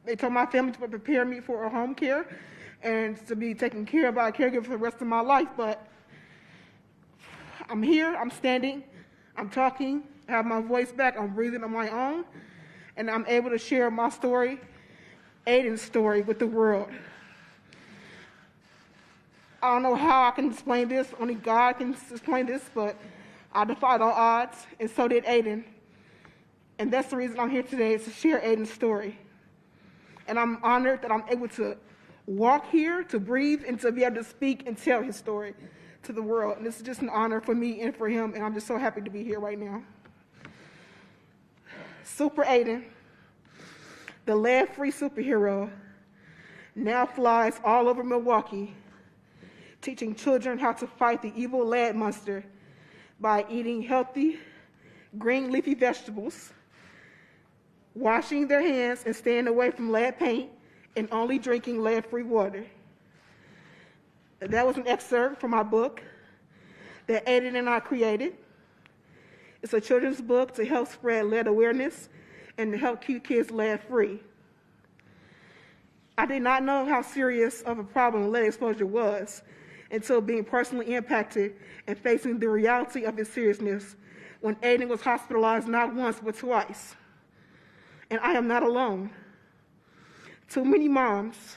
They told my family to prepare me for a home care and to be taken care of by a caregiver for the rest of my life. But I'm here, I'm standing, I'm talking, I have my voice back, I'm breathing on my own, and I'm able to share my story, Aiden's story, with the world. I don't know how I can explain this, only God can explain this, but I defied all odds, and so did Aiden. And that's the reason I'm here today, is to share Aiden's story. And I'm honored that I'm able to walk here, to breathe, and to be able to speak and tell his story to the world. And this is just an honor for me and for him, and I'm just so happy to be here right now. Super Aiden, the lead-free superhero, now flies all over Milwaukee, teaching children how to fight the evil lead monster by eating healthy, green leafy vegetables, washing their hands and staying away from lead paint, and only drinking lead-free water. That was an excerpt from my book that Aiden and I created. It's a children's book to help spread lead awareness and to help keep kids lead-free. I did not know how serious of a problem lead exposure was until being personally impacted and facing the reality of its seriousness when Aiden was hospitalized not once but twice. And I am not alone. Too many moms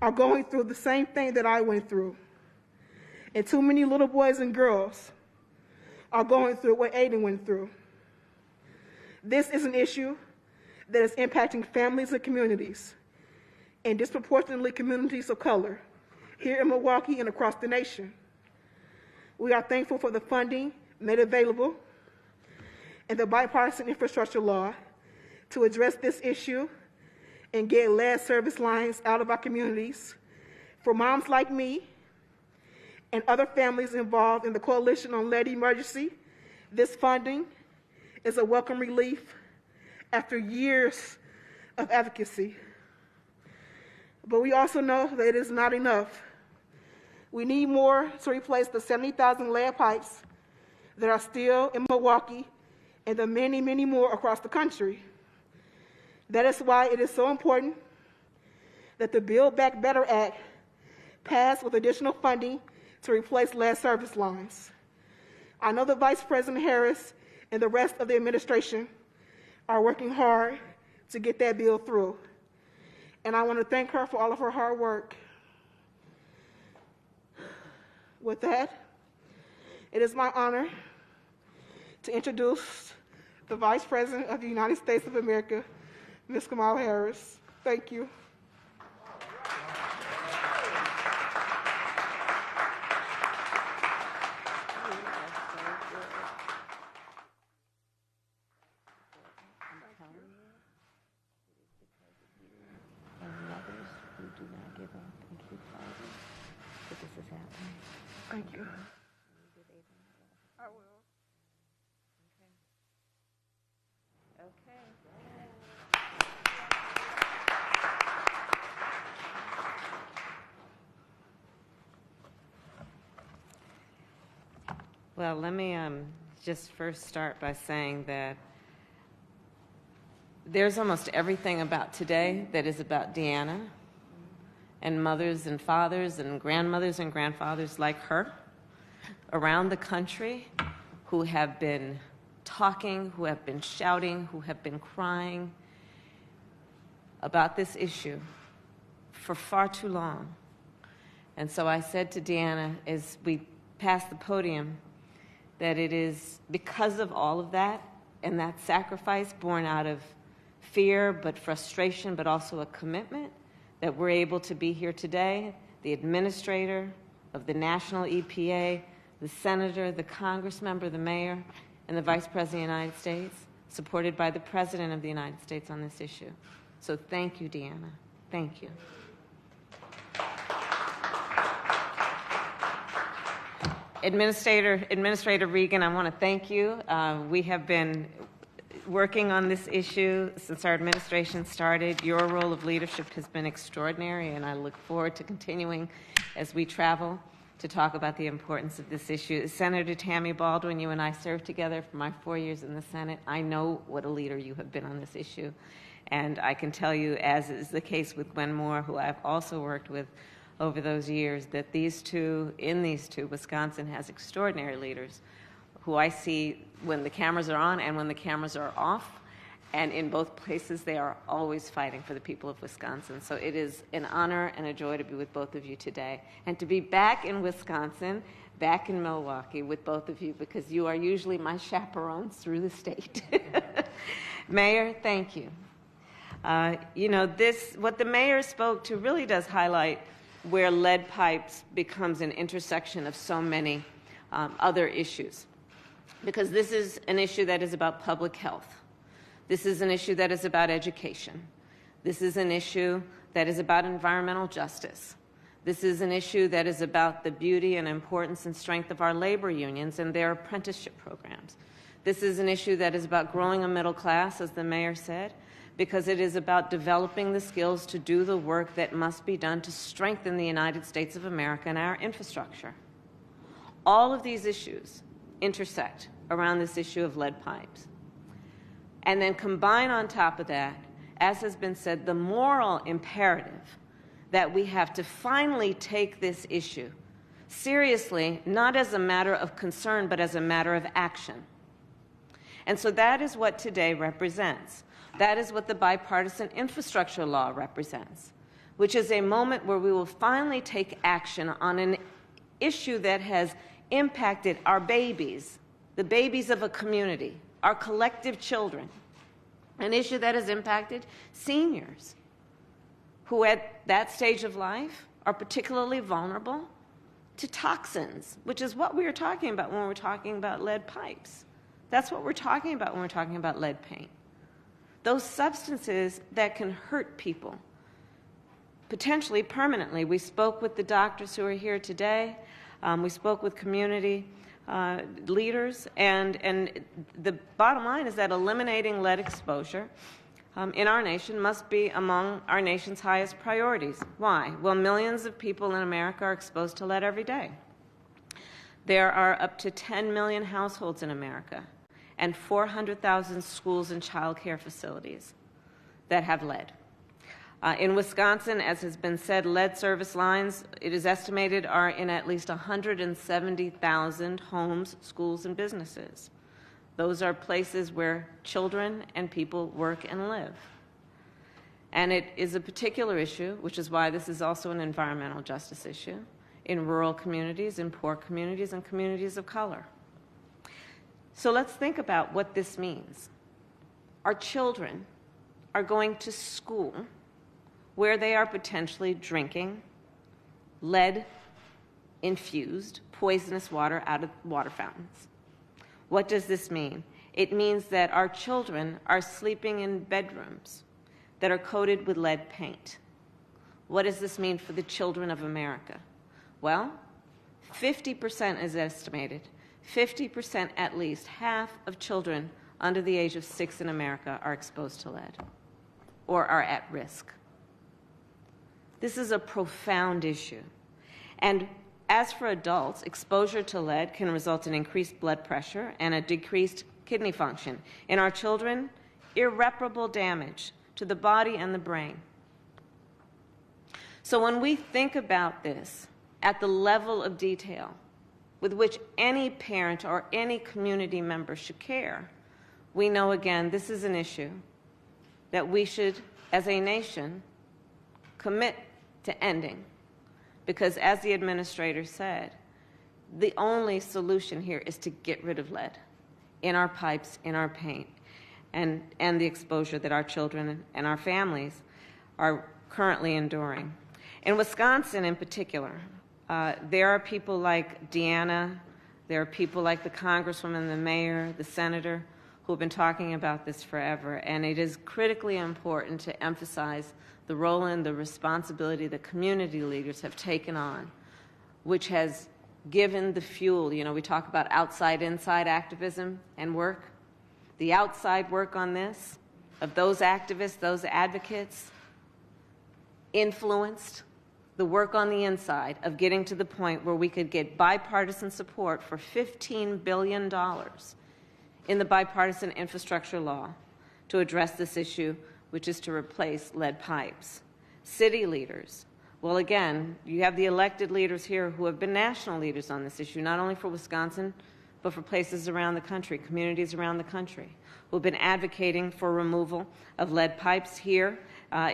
are going through the same thing that I went through. And too many little boys and girls are going through what Aiden went through. This is an issue that is impacting families and communities, and disproportionately communities of color, here in Milwaukee and across the nation. We are thankful for the funding made available and the bipartisan infrastructure law to address this issue and get lead service lines out of our communities. For moms like me and other families involved in the Coalition on Lead Emergency, this funding is a welcome relief after years of advocacy. But we also know that it is not enough. We need more to replace the 70,000 lead pipes that are still in Milwaukee and the many, many more across the country. That is why it is so important that the Build Back Better Act pass with additional funding to replace lead service lines. I know that Vice President Harris and the rest of the administration are working hard to get that bill through. And I want to thank her for all of her hard work. With that, it is my honor to introduce the Vice President of the United States of America, Ms. Kamala Harris. Thank you. Thank you. I will. Okay. Well, let me just first start by saying that there's almost everything about today that is about Deanna, and mothers and fathers and grandmothers and grandfathers like her around the country who have been talking, who have been shouting, who have been crying about this issue for far too long. And so I said to Deanna as we passed the podium that it is because of all of that and that sacrifice born out of fear but frustration but also a commitment that we're able to be here today. The administrator of the national EPA, the senator, the congress member, the mayor, and the vice president of the United States, supported by the president of the United States on this issue. So thank you, Deanna. Thank you. Administrator Regan, I want to thank you. We have been working on this issue since our administration started. Your role of leadership has been extraordinary, and I look forward to continuing as we travel to talk about the importance of this issue. Senator Tammy Baldwin, you and I served together for my 4 years in the Senate. I know what a leader you have been on this issue. And I can tell you, as is the case with Gwen Moore, who I've also worked with over those years, that in these two, Wisconsin has extraordinary leaders who I see when the cameras are on and when the cameras are off. And in both places, they are always fighting for the people of Wisconsin. So it is an honor and a joy to be with both of you today, and to be back in Wisconsin, back in Milwaukee with both of you, because you are usually my chaperones through the state. Mayor, thank you. What the mayor spoke to really does highlight where lead pipes becomes an intersection of so many other issues, because this is an issue that is about public health. This is an issue that is about education. This is an issue that is about environmental justice. This is an issue that is about the beauty and importance and strength of our labor unions and their apprenticeship programs. This is an issue that is about growing a middle class, as the mayor said, because it is about developing the skills to do the work that must be done to strengthen the United States of America and our infrastructure. All of these issues intersect around this issue of lead pipes. And then combine on top of that, as has been said, the moral imperative that we have to finally take this issue seriously, not as a matter of concern, but as a matter of action. And so that is what today represents. That is what the Bipartisan Infrastructure Law represents, which is a moment where we will finally take action on an issue that has impacted our babies, the babies of a community, our collective children, an issue that has impacted seniors who at that stage of life are particularly vulnerable to toxins, which is what we are talking about when we're talking about lead pipes. That's what we're talking about when we're talking about lead paint. Those substances that can hurt people, potentially permanently. We spoke with the doctors who are here today. We spoke with community leaders, and the bottom line is that eliminating lead exposure in our nation must be among our nation's highest priorities. Why? Well, millions of people in America are exposed to lead every day. There are up to 10 million households in America and 400,000 schools and child care facilities that have lead. In Wisconsin, as has been said, lead service lines, it is estimated, are in at least 170,000 homes, schools, and businesses. Those are places where children and people work and live. And it is a particular issue, which is why this is also an environmental justice issue, in rural communities, in poor communities, and communities of color. So let's think about what this means. Our children are going to school where they are potentially drinking lead-infused, poisonous water out of water fountains. What does this mean? It means that our children are sleeping in bedrooms that are coated with lead paint. What does this mean for the children of America? Well, 50% is estimated. 50% at least, half of children under the age of 6 in America are exposed to lead or are at risk. This is a profound issue. And as for adults, exposure to lead can result in increased blood pressure and a decreased kidney function. In our children, irreparable damage to the body and the brain. So when we think about this at the level of detail with which any parent or any community member should care, we know, again, this is an issue that we should, as a nation, commit to ending. Because as the administrator said, the only solution here is to get rid of lead in our pipes, in our paint, and the exposure that our children and our families are currently enduring. In Wisconsin in particular, there are people like Deanna, there are people like the Congresswoman, the mayor, the senator, who have been talking about this forever, and it is critically important to emphasize the role and the responsibility that community leaders have taken on, which has given the fuel. You know, we talk about outside-inside activism and work. The outside work on this, of those activists, those advocates, influenced the work on the inside of getting to the point where we could get bipartisan support for $15 billion in the Bipartisan Infrastructure Law to address this issue which is to replace lead pipes. City leaders. Well, again, you have the elected leaders here who have been national leaders on this issue, not only for Wisconsin, but for places around the country, communities around the country, who have been advocating for removal of lead pipes here.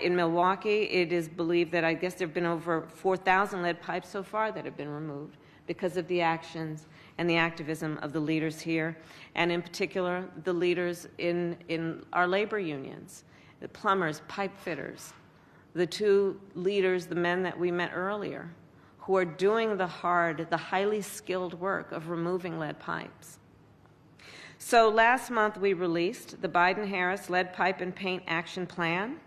In Milwaukee, it is believed that I guess there have been over 4,000 lead pipes so far that have been removed because of the actions and the activism of the leaders here, and in particular, the leaders in our labor unions, the plumbers, pipe fitters, the two leaders, the men that we met earlier, who are doing the hard, the highly skilled work of removing lead pipes. So last month we released the Biden-Harris Lead Pipe and Paint Action Plan,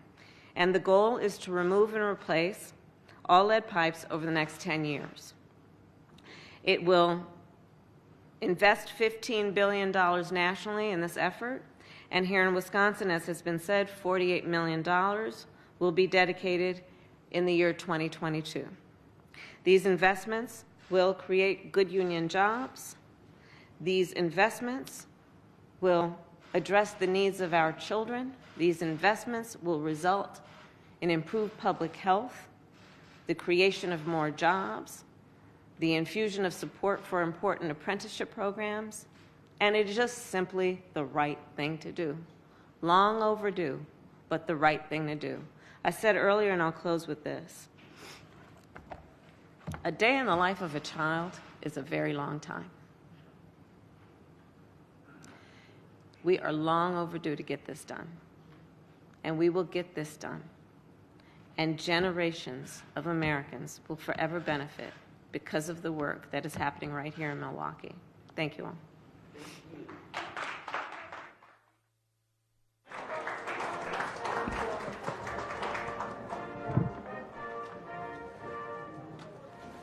and the goal is to remove and replace all lead pipes over the next 10 years. It will invest $15 billion nationally in this effort, and here in Wisconsin, as has been said, $48 million will be dedicated in the year 2022. These investments will create good union jobs. These investments will address the needs of our children. These investments will result in improved public health, the creation of more jobs, the infusion of support for important apprenticeship programs, and it is just simply the right thing to do. Long overdue, but the right thing to do. I said earlier, and I'll close with this, a day in the life of a child is a very long time. We are long overdue to get this done, and we will get this done, and generations of Americans will forever benefit because of the work that is happening right here in Milwaukee. Thank you all.